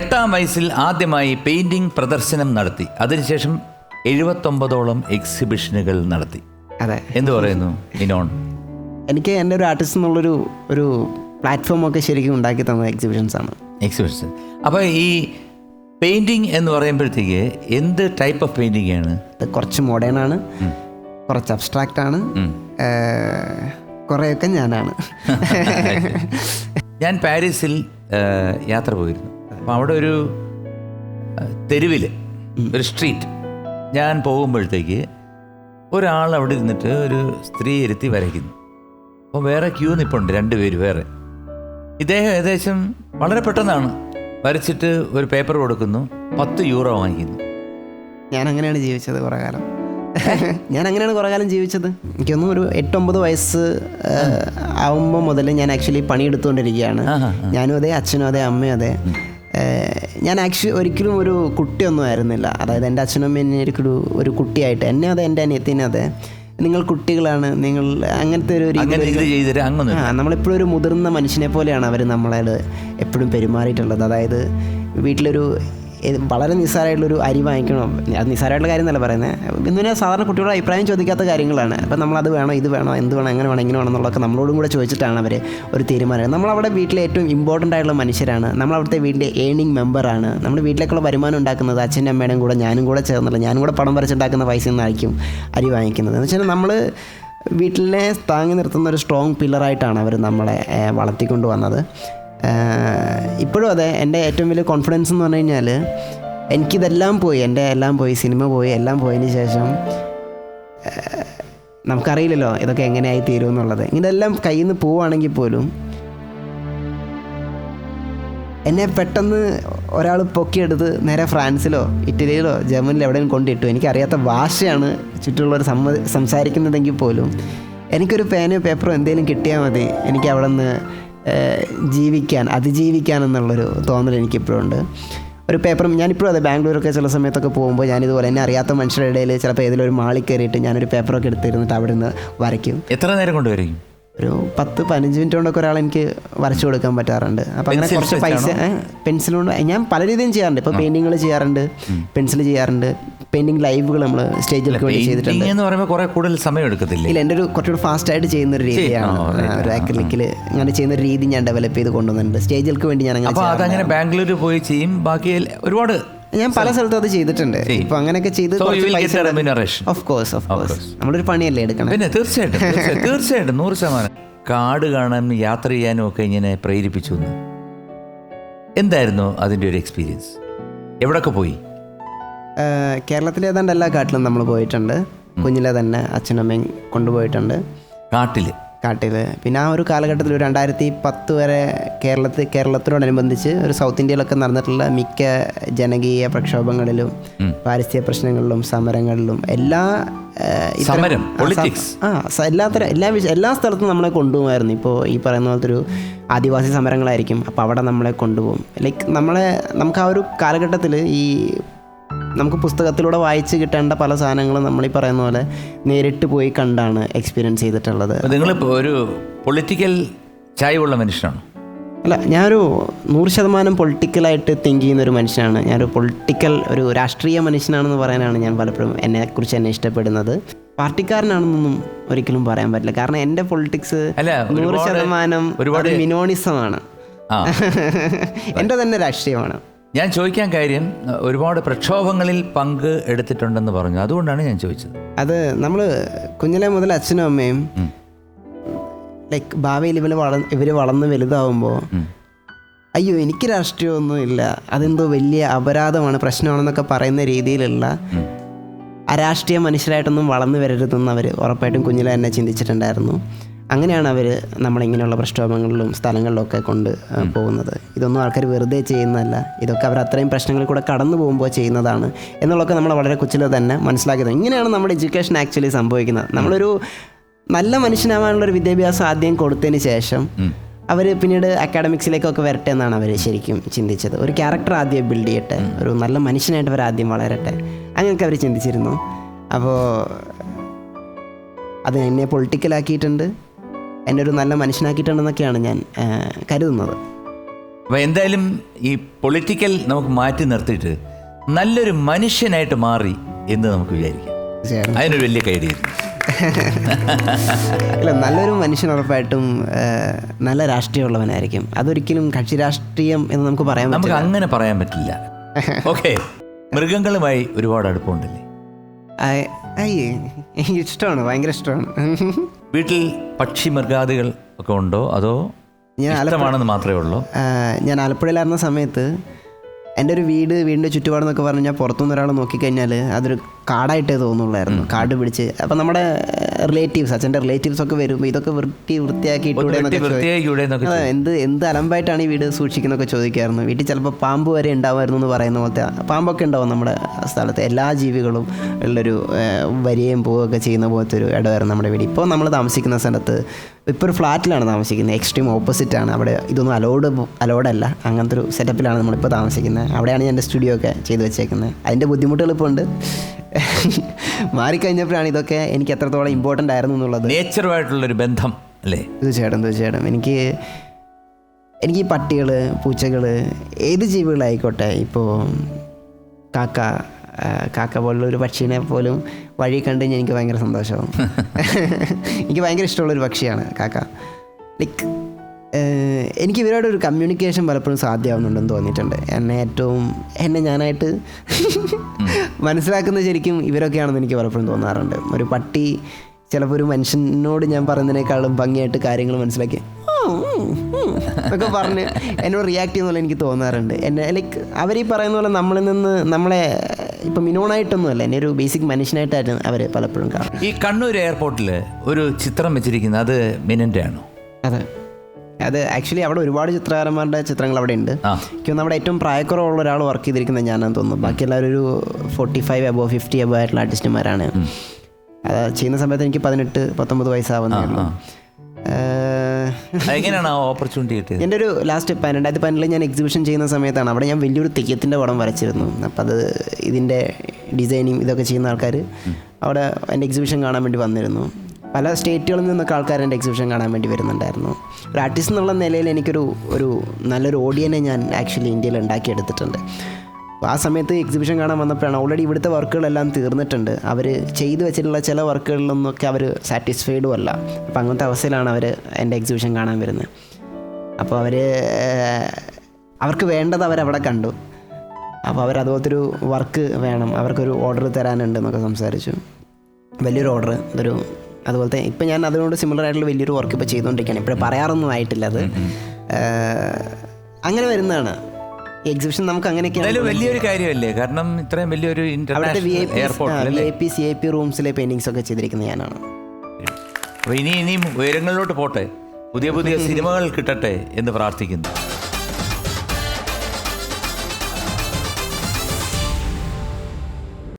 8-ാം വയസ്സിൽ ആദ്യമായി പെയിന്റിംഗ് പ്രദർശനം നടത്തി. അതിനുശേഷം 79ഓളം എക്സിബിഷനുകൾ നടത്തി. അതെ. എന്ത് പറയുന്നു ഇനോൺ? എനിക്ക് എൻ്റെ ഒരു ആർട്ടിസ്റ്റ് എന്നുള്ളൊരു ഒരു പ്ലാറ്റ്ഫോമൊക്കെ ശരിക്കും ഉണ്ടാക്കി തന്നത് എക്സിബിഷൻസാണ്. എക്സിബിഷൻ. അപ്പോൾ ഈ പെയിന്റിംഗ് എന്ന് പറയുമ്പോഴത്തേക്ക് എന്ത് ടൈപ്പ് ഓഫ് പെയിന്റിംഗ് ആണ്? കുറച്ച് മോഡേൺ ആണ്, കുറച്ച് അബ്സ്ട്രാക്റ്റ് ആണ്, കുറേയൊക്കെ ഞാനാണ്. ഞാൻ പാരീസിൽ യാത്ര പോയിരുന്നു. അപ്പോൾ അവിടെ ഒരു തെരുവിൽ ഒരു സ്ട്രീറ്റ് ഞാൻ പോകുമ്പോഴത്തേക്ക് ഒരാൾ അവിടെ ഇരുന്നിട്ട് ഒരു സ്ത്രീ ഇരുത്തി വരയ്ക്കുന്നു. അപ്പോൾ വേറെ ക്യൂ നിൽപ്പുണ്ട്, 2 പേര് വേറെ. ഇദ്ദേഹം ഏകദേശം വളരെ പെട്ടെന്നാണ് വരച്ചിട്ട് ഒരു പേപ്പർ കൊടുക്കുന്നു, 10 യൂറോ വാങ്ങിക്കുന്നു. ഞാൻ അങ്ങനെയാണ് ജീവിച്ചത് കുറേ കാലം. ജീവിച്ചത്. എനിക്കൊന്നും ഒരു 8-9 വയസ്സ് ആവുമ്പോൾ മുതൽ ഞാൻ ആക്ച്വലി പണിയെടുത്തുകൊണ്ടിരിക്കുകയാണ്. ഞാനും അതെ, അച്ഛനും അതെ, അമ്മയും അതെ. ഞാൻ ഒരിക്കലും ഒരു കുട്ടിയൊന്നും ആയിരുന്നില്ല. അതായത് എൻ്റെ അച്ഛനും അമ്മയും ഒരു കുട്ടിയായിട്ട് എന്നെ അതെ, എൻ്റെ അനിയത്തിനെ അതെ, നിങ്ങൾ കുട്ടികളാണ്, നിങ്ങൾ അങ്ങനത്തെ ഒരു നമ്മളിപ്പോഴും ഒരു മുതിർന്ന മനുഷ്യനെ പോലെയാണ് അവർ നമ്മളെ എപ്പോഴും പെരുമാറിയിട്ടുള്ളത്. അതായത് വീട്ടിലൊരു വളരെ നിസ്സാരമായിട്ടുള്ളൊരു അരി വാങ്ങിക്കണം, അത് നിസ്സാരമായിട്ടുള്ള കാര്യം എന്നല്ല പറയുന്നത്, ഇങ്ങനെ സാധാരണ കുട്ടികളുടെ അഭിപ്രായം ചോദിക്കാത്ത കാര്യങ്ങളാണ്. അപ്പം നമ്മളത് വേണോ, ഇത് വേണോ, എന്ത് വേണം, എങ്ങനെ വേണം, ഇങ്ങനെ വേണം എന്നുള്ളതൊക്കെ നമ്മളോടും കൂടെ ചോദിച്ചിട്ടാണ് അവർ ഒരു തീരുമാനം. നമ്മളവിടെ വീട്ടിലെ ഏറ്റവും ഇമ്പോർട്ടൻ്റ് ആയിട്ടുള്ള മനുഷ്യരാണ്. നമ്മളവിടുത്തെ വീട്ടിലെ ഏണിംഗ് മെമ്പറാണ്. നമ്മുടെ വീട്ടിലേക്കുള്ള വരുമാനം ഉണ്ടാക്കുന്നത് അച്ഛൻ്റെ അമ്മയുടെയും കൂടെ ഞാനും കൂടെ ചേർന്നല്ല, ഞാനും കൂടെ പണം വരച്ചുണ്ടാക്കുന്ന പൈസ നിന്നായിരിക്കും അരി വാങ്ങിക്കുന്നത്. എന്ന് വെച്ചാൽ നമ്മൾ വീട്ടിലെ താങ്ങി നിർത്തുന്ന ഒരു സ്ട്രോങ് പില്ലറായിട്ടാണ് അവർ നമ്മളെ വളർത്തിക്കൊണ്ട് വന്നത്. ഇപ്പോഴും അതെ. എൻ്റെ ഏറ്റവും വലിയ കോൺഫിഡൻസ് എന്ന് പറഞ്ഞു കഴിഞ്ഞാൽ എനിക്കിതെല്ലാം പോയി, എൻ്റെ എല്ലാം പോയി, സിനിമ പോയി, എല്ലാം പോയതിന് ശേഷം നമുക്കറിയില്ലല്ലോ ഇതൊക്കെ എങ്ങനെയായി തീരുമെന്നുള്ളത്. ഇതെല്ലാം കയ്യിൽ നിന്ന് പോവുകയാണെങ്കിൽ പോലും എന്നെ പെട്ടെന്ന് ഒരാൾ പൊക്കിയെടുത്ത് നേരെ ഫ്രാൻസിലോ ഇറ്റലിയിലോ ജർമ്മനിയിലോ എവിടെയും കൊണ്ടിട്ടു. എനിക്കറിയാത്ത ഭാഷയാണ് ചുറ്റുമുള്ളവർ സംസാരിക്കുന്നതെങ്കിൽ പോലും എനിക്കൊരു പേനയോ പേപ്പറോ എന്തെങ്കിലും കിട്ടിയാൽ മതി, എനിക്ക് അവിടെ നിന്ന് അതിജീവിക്കാൻ എന്നുള്ളൊരു തോന്നൽ എനിക്കിപ്പോഴും ഉണ്ട്. ഒരു പേപ്പറും ഞാനിപ്പോഴും അതെ, ബാംഗ്ലൂരൊക്കെ ചില സമയത്തൊക്കെ പോകുമ്പോൾ ഞാനിതുപോലെ എന്നെ അറിയാത്ത മനുഷ്യരുടെ ഇടയിൽ ചിലപ്പോൾ ഏതെങ്കിലും ഒരു മാളിൽ കയറിയിട്ട് ഞാനൊരു പേപ്പറൊക്കെ എടുത്തിരുന്നിട്ട് അവിടെ നിന്ന് വരയ്ക്കും. എത്ര നേരം കൊണ്ട് വരയ്ക്കും? ഒരു 10-15 മിനിറ്റ് കൊണ്ടൊക്കെ ഒരാൾ എനിക്ക് വരച്ചു കൊടുക്കാൻ പറ്റാറുണ്ട്. അപ്പോൾ അങ്ങനെ കുറച്ച് പൈസ പെൻസിലുകൊണ്ട് ഞാൻ പല രീതിയും ചെയ്യാറുണ്ട്. ഇപ്പോൾ പെയിൻറ്റിങ്ങൾ ചെയ്യാറുണ്ട്, പെൻസിൽ ചെയ്യാറുണ്ട്, പെയിൻറ്റിങ് ലൈവുകൾ നമ്മൾ സ്റ്റേജിലൊക്കെ വേണ്ടി ചെയ്തിട്ടുണ്ട്. എന്ന് പറയുമ്പോൾ കുറേ കൂടുതൽ സമയം എടുക്കത്തില്ല? ഇല്ല, എൻ്റെ ഒരു കുറച്ചുകൂടി ഫാസ്റ്റായിട്ട് ചെയ്യുന്നൊരു രീതിയാണ്. ഒരു ആക്രിലിക്കിൽ അങ്ങനെ ചെയ്യുന്നൊരു രീതി ഞാൻ ഡെവലപ്പ് ചെയ്ത് കൊണ്ടുവന്നിട്ടുണ്ട് സ്റ്റേജുകൾക്ക് വേണ്ടി. ഞാൻ അങ്ങനെ ബാംഗ്ലൂർ പോയി ചെയ്യും, ബാക്കി ഒരുപാട് ഞാൻ പല സ്ഥലത്തും അത് ചെയ്തിട്ടുണ്ട്. ഇപ്പൊ അങ്ങനെയൊക്കെ ചെയ്ത് ഓഫ് കോഴ്സ് നമ്മളൊരു പണിയല്ലേ എടുക്കണം. പിന്നെ തീർച്ചയായിട്ടും 100% കാട് കാണാനും യാത്ര ചെയ്യാനും ഒക്കെ ഇങ്ങനെ പ്രേരിപ്പിച്ചു. എന്തായിരുന്നു അതിൻ്റെ ഒരു എക്സ്പീരിയൻസ്? എവിടെയൊക്കെ പോയി? കേരളത്തിലെ ഏതാണ്ട് എല്ലാ കാട്ടിലും നമ്മൾ പോയിട്ടുണ്ട്. കുഞ്ഞിലെ തന്നെ അച്ഛനമ്മയും കൊണ്ടുപോയിട്ടുണ്ട് കാട്ടിൽ. പിന്നെ ആ ഒരു കാലഘട്ടത്തിൽ 2010 വരെ കേരളത്തിനോടനുബന്ധിച്ച് ഒരു സൗത്ത് ഇന്ത്യയിലൊക്കെ നടന്നിട്ടുള്ള മിക്ക ജനകീയ പ്രക്ഷോഭങ്ങളിലും പാരിസ്ഥിതിക പ്രശ്നങ്ങളിലും സമരങ്ങളിലും എല്ലാ സ്ഥലത്തും നമ്മളെ കൊണ്ടുപോകുമായിരുന്നു. ഇപ്പോൾ ഈ പറയുന്ന പോലത്തെ ഒരു ആദിവാസി സമരങ്ങളായിരിക്കും, അപ്പോൾ അവിടെ നമ്മളെ കൊണ്ടുപോകും. നമുക്ക് ആ ഒരു കാലഘട്ടത്തിൽ നമുക്ക് പുസ്തകത്തിലൂടെ വായിച്ച് കിട്ടേണ്ട പല സാധനങ്ങളും നമ്മൾ ഈ പറയുന്ന പോലെ നേരിട്ട് പോയി കണ്ടാണ് എക്സ്പീരിയൻസ് ചെയ്തിട്ടുള്ളത്. നിങ്ങളിപ്പോൾ ഒരു പൊളിറ്റിക്കൽ ചായ്വുള്ള മനുഷ്യനാണ്? അല്ല, ഞാനൊരു 100% പൊളിറ്റിക്കലായിട്ട് തിങ്ക് ചെയ്യുന്നൊരു മനുഷ്യനാണ്. ഒരു രാഷ്ട്രീയ മനുഷ്യനാണെന്ന് പറയാനാണ് ഞാൻ പലപ്പോഴും എന്നെക്കുറിച്ച് എന്നെ ഇഷ്ടപ്പെടുന്നത്. പാർട്ടിക്കാരനാണെന്നൊന്നും ഒരിക്കലും പറയാൻ പറ്റില്ല. കാരണം എൻ്റെ പൊളിറ്റിക്സ് 100% മിനോണിസമാണ്. എൻ്റെ തന്നെ രാഷ്ട്രീയമാണ്. ഞാൻ ചോദിക്കാൻ കാര്യം, ഒരുപാട് പ്രക്ഷോഭങ്ങളിൽ പങ്ക് എടുത്തിട്ടുണ്ടെന്ന് പറഞ്ഞു, അതുകൊണ്ടാണ് ഞാൻ ചോദിച്ചത്. അത് നമ്മൾ കുഞ്ഞിലെ മുതൽ അച്ഛനും അമ്മയും ഭാവിയിൽ ഇവർ വളർന്ന് വലുതാവുമ്പോൾ അയ്യോ എനിക്ക് രാഷ്ട്രീയമൊന്നും ഇല്ല, അതെന്തോ വലിയ അപരാധമാണ്, പ്രശ്നമാണെന്നൊക്കെ പറയുന്ന രീതിയിലുള്ള അരാഷ്ട്രീയ മനുഷ്യരായിട്ടൊന്നും വളർന്നു വരരുതെന്ന് അവർ ഉറപ്പായിട്ടും കുഞ്ഞിലെ തന്നെ ചിന്തിച്ചിട്ടുണ്ടായിരുന്നു. അങ്ങനെയാണ് അവർ നമ്മളിങ്ങനെയുള്ള പ്രക്ഷോഭങ്ങളിലും സ്ഥലങ്ങളിലൊക്കെ കൊണ്ട് പോകുന്നത്. ഇതൊന്നും ആൾക്കാർ വെറുതെ ചെയ്യുന്നതല്ല, ഇതൊക്കെ അവർ അത്രയും പ്രശ്നങ്ങളിൽ കൂടെ കടന്നു പോകുമ്പോൾ ചെയ്യുന്നതാണ് എന്നുള്ളതൊക്കെ നമ്മൾ വളരെ കൊച്ചിൽ തന്നെ മനസ്സിലാക്കിയത്. ഇങ്ങനെയാണ് നമ്മുടെ എഡ്യൂക്കേഷൻ ആക്ച്വലി സംഭവിക്കുന്നത്. നമ്മളൊരു നല്ല മനുഷ്യനാവാനുള്ളൊരു വിദ്യാഭ്യാസം ആദ്യം കൊടുത്തതിന് ശേഷം അവർ പിന്നീട് അക്കാഡമിക്സിലേക്കൊക്കെ വരട്ടെ എന്നാണ് അവർ ശരിക്കും ചിന്തിച്ചത്. ഒരു ക്യാരക്ടർ ആദ്യം ബിൽഡ് ചെയ്യട്ടെ, ഒരു നല്ല മനുഷ്യനായിട്ട് അവർ ആദ്യം വളരട്ടെ, അങ്ങനെയൊക്കെ അവർ ചിന്തിച്ചിരുന്നു. അപ്പോൾ അത് എന്നെ പൊളിറ്റിക്കലാക്കിയിട്ടുണ്ട്, എന്നെ ഒരു നല്ല മനുഷ്യനാക്കിയിട്ടുണ്ടെന്നൊക്കെയാണ് ഞാൻ കരുതുന്നത്. അപ്പോൾ എന്തായാലും ഈ പൊളിറ്റിക്കൽ നമുക്ക് മാറ്റി നിർത്തിയിട്ട് നല്ലൊരു മനുഷ്യനായിട്ട് മാറി എന്ന് നമുക്ക് വിചാരിക്കാം. അതിനൊരു വലിയ കൈഡിയായിരുന്നു. ഇല്ല, നല്ലൊരു മനുഷ്യൻ ഉറപ്പായിട്ടും നല്ല രാഷ്ട്രീയമുള്ളവനായിരിക്കും. അതൊരിക്കലും കക്ഷി രാഷ്ട്രീയം എന്ന് നമുക്ക് പറയാൻ നമുക്ക് അങ്ങനെ പറയാൻ പറ്റില്ല. ഓക്കെ, മൃഗങ്ങളുമായി ഒരുപാട് അടുപ്പമുണ്ടല്ലേ? എനിക്ക് ഇഷ്ടമാണ്, ഭയങ്കര ഇഷ്ടമാണ്. വീട്ടിൽ പക്ഷി മൃഗാദികൾ ഒക്കെ ഉണ്ടോ അതോ ഇഷ്ടമാണെന്ന് മാത്രമേ ഉള്ളൂ? ഞാൻ ആലപ്പുഴയിലായിരുന്ന സമയത്ത് എൻ്റെ ഒരു വീടിൻ്റെ ചുറ്റുപാടെന്നൊക്കെ പറഞ്ഞു കഴിഞ്ഞാൽ പുറത്തുനിന്ന് ഒരാൾ നോക്കിക്കഴിഞ്ഞാൽ അതൊരു കാടായിട്ടേ തോന്നുള്ളായിരുന്നു. കാട് പിടിച്ച് അപ്പം നമ്മുടെ റിലേറ്റീവ്സ്, അച്ഛൻ്റെ റിലേറ്റീവ്സ് ഒക്കെ വരുമ്പോൾ ഇതൊക്കെ വൃത്തിയാക്കി എന്ത് അലമ്പായിട്ടാണ് ഈ വീട് സൂക്ഷിക്കുന്നതൊക്കെ ചോദിക്കായിരുന്നു. വീട്ടിൽ ചിലപ്പോൾ പാമ്പ് വരെ ഉണ്ടാവുമായിരുന്നു എന്ന് പറയുന്ന പോലത്തെ പാമ്പൊക്കെ ഉണ്ടാവും നമ്മുടെ സ്ഥലത്ത്. എല്ലാ ജീവികളും ഉള്ളൊരു വരികയും പോവുകയൊക്കെ ചെയ്യുന്ന പോലത്തെ ഒരു ഇടമായിരുന്നു നമ്മുടെ വീട്. ഇപ്പോൾ നമ്മൾ താമസിക്കുന്ന സ്ഥലത്ത് ഇപ്പോൾ ഒരു ഫ്ലാറ്റിലാണ് താമസിക്കുന്നത്. എക്സ്ട്രീം ഓപ്പോസിറ്റാണ്. അവിടെ ഇതൊന്നും അലോഡല്ല. അങ്ങനത്തെ ഒരു സെറ്റപ്പിലാണ് നമ്മളിപ്പോൾ താമസിക്കുന്നത്. അവിടെയാണ് ഞാൻ എൻ്റെ സ്റ്റുഡിയോ ഒക്കെ ചെയ്ത് വെച്ചേക്കുന്നത്. അതിൻ്റെ ബുദ്ധിമുട്ടുകൾ ഇപ്പോൾ ഉണ്ട്. മാറിക്കഴിഞ്ഞപ്പോഴാണ് ഇതൊക്കെ എനിക്ക് എത്രത്തോളം ഇമ്പോർട്ടൻ്റ് ആയിരുന്നു എന്നുള്ളത്. നേച്ചറുമായിട്ടുള്ളൊരു ബന്ധം അല്ലേ? തീർച്ചയായിട്ടും. എനിക്ക് ഈ പട്ടികൾ, പൂച്ചകൾ, ഏത് ജീവികളായിക്കോട്ടെ, ഇപ്പോൾ കാക്ക പോലുള്ള ഒരു പക്ഷീനെ പോലും വഴി കണ്ടു കഴിഞ്ഞാൽ എനിക്ക് ഭയങ്കര സന്തോഷമാവും. എനിക്ക് ഭയങ്കര ഇഷ്ടമുള്ളൊരു പക്ഷിയാണ് കാക്ക. ലൈക്ക് എനിക്ക് ഇവരോട് ഒരു കമ്മ്യൂണിക്കേഷൻ പലപ്പോഴും സാധ്യമാവുന്നുണ്ടെന്ന് തോന്നിയിട്ടുണ്ട്. എന്നെ ഞാനായിട്ട് മനസ്സിലാക്കുന്നത് ശരിക്കും ഇവരൊക്കെയാണെന്ന് എനിക്ക് പലപ്പോഴും തോന്നാറുണ്ട്. ഒരു പട്ടി ചിലപ്പോൾ ഒരു മനുഷ്യനോട് ഞാൻ പറയുന്നതിനേക്കാളും ഭംഗിയായിട്ട് കാര്യങ്ങൾ മനസ്സിലാക്കി എന്നൊക്കെ പറഞ്ഞ് എന്നോട് റിയാക്ട് ചെയ്യുന്ന എനിക്ക് തോന്നാറുണ്ട്. ലൈക്ക് അവരീ പറയുന്ന പോലെ നമ്മളെ ഇപ്പം മിനോണായിട്ടൊന്നുമല്ല, എന്നെ ഒരു ബേസിക് മനുഷ്യനായിട്ടായിരുന്നു അവർ പലപ്പോഴും കാണും. ഈ കണ്ണൂർ എയർപോർട്ടിൽ ഒരു ചിത്രം വെച്ചിരിക്കുന്നത് അത് മിനൻ്റെ ആണോ? അത് ആക്ച്വലി അവിടെ ഒരുപാട് ചിത്രകാരന്മാരുടെ ചിത്രങ്ങൾ അവിടെ ഉണ്ട്. എനിക്കൊന്ന് അവിടെ ഏറ്റവും പ്രായക്കുറവുള്ള ഒരാൾ വർക്ക് ചെയ്തിരിക്കുന്നത് ഞാനാണെന്ന് തോന്നുന്നു. ബാക്കി എല്ലാവരും ഒരു 45 above 50 above ആയിട്ടുള്ള ആർട്ടിസ്റ്റുമാരാണ്. അത് ചെയ്യുന്ന സമയത്ത് എനിക്ക് 18-19 വയസ്സാവുന്നതാണ്. എങ്ങനെയാണ് ഓപ്പർച്യൂണിറ്റി കിട്ടിയത്? എൻ്റെ ഒരു ലാസ്റ്റ് 2015 ഞാൻ എക്സിബിഷൻ ചെയ്യുന്ന സമയത്താണ്. അവിടെ ഞാൻ വലിയൊരു തെയ്യത്തിൻ്റെ പടം വരച്ചിരുന്നു. അപ്പം അത് ഇതിൻ്റെ ഡിസൈനിങ് ഇതൊക്കെ ചെയ്യുന്ന ആൾക്കാർ അവിടെ എൻ്റെ എക്സിബിഷൻ കാണാൻ വേണ്ടി വന്നിരുന്നു. പല സ്റ്റേറ്റുകളിൽ നിന്നൊക്കെ ആൾക്കാർ എൻ്റെ എക്സിബിഷൻ കാണാൻ വേണ്ടി വരുന്നുണ്ടായിരുന്നു. ഒരു ആർട്ടിസ്റ്റ് എന്നുള്ള നിലയിൽ എനിക്കൊരു നല്ലൊരു ഓഡിയനെ ഞാൻ ആക്ച്വലി ഇന്ത്യയിൽ ഉണ്ടാക്കിയെടുത്തിട്ടുണ്ട്. ആ സമയത്ത് എക്സിബിഷൻ കാണാൻ വന്നപ്പോഴാണ് ഓൾറെഡി ഇവിടുത്തെ വർക്കുകളെല്ലാം തീർന്നിട്ടുണ്ട്. അവർ ചെയ്തു വെച്ചിട്ടുള്ള ചില വർക്കുകളിലൊന്നൊക്കെ അവർ സാറ്റിസ്ഫൈഡും അല്ല. അപ്പോൾ അങ്ങനത്തെ അവസ്ഥയിലാണ് അവർ എൻ്റെ എക്സിബിഷൻ കാണാൻ വരുന്നത്. അപ്പോൾ അവർക്ക് വേണ്ടത് അവരവിടെ കണ്ടു. അപ്പോൾ അവരതുപോലത്തെ ഒരു വർക്ക് വേണം, അവർക്കൊരു ഓർഡർ തരാനുണ്ട് എന്നൊക്കെ സംസാരിച്ചു. വലിയൊരു ഓർഡർ, അതുപോലത്തെ ഇപ്പം ഞാൻ അതിനോട് സിമിലർ ആയിട്ടുള്ള വലിയൊരു വർക്ക് ഇപ്പോൾ ചെയ്തുകൊണ്ടിരിക്കുകയാണ്. ഇപ്പോഴും പറയാറൊന്നും ആയിട്ടില്ല. അത് അങ്ങനെ വരുന്നതാണ് ഈ എക്സിബിഷൻ. നമുക്ക് അങ്ങനെയൊക്കെയാണ് വലിയൊരു കാര്യമല്ലേ, കാരണം ഇത്രയും വലിയൊരു VIP റൂംസിലെ പെയിന്റിങ്സ് ഒക്കെ ചെയ്തിരിക്കുന്നത് ഞാനാണ്. അപ്പോൾ ഇനിയും ഉയരങ്ങളിലോട്ട് പോട്ടെ, പുതിയ സിനിമകൾ കിട്ടട്ടെ എന്ന് പ്രാർത്ഥിക്കുന്നു.